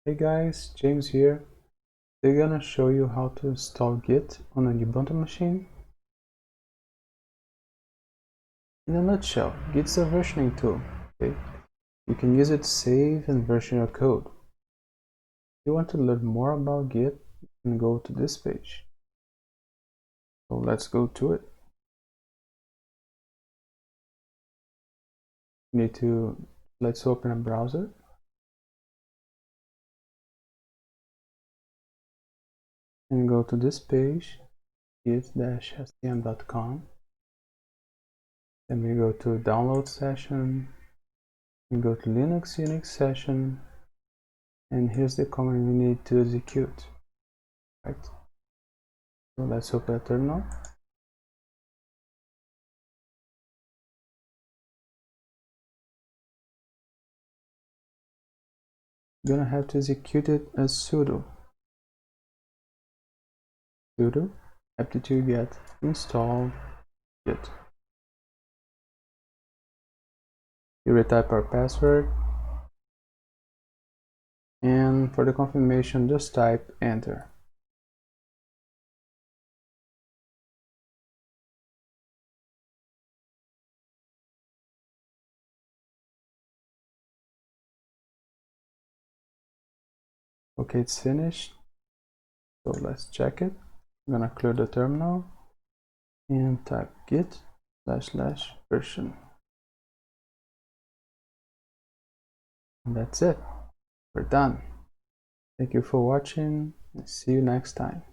Hey guys, James here. Today I'm gonna show you how to install Git on an Ubuntu machine. In a nutshell, Git is a versioning tool. Okay? You can use it to save and version your code. If you want to learn more about Git, you can go to this page. So let's go to it. Let's open a browser. And go to this page, git-stm.com. Then we go to download session, and go to Linux Unix session, and here's the command we need to execute. Right? So let's open a terminal. You're gonna have to execute it as sudo apt-get install git. You retype our password, and for the confirmation just type enter. Okay, it's finished, so let's check it. I'm gonna clear the terminal and type git / version, and that's it. We're done. Thank you for watching, and see you next time.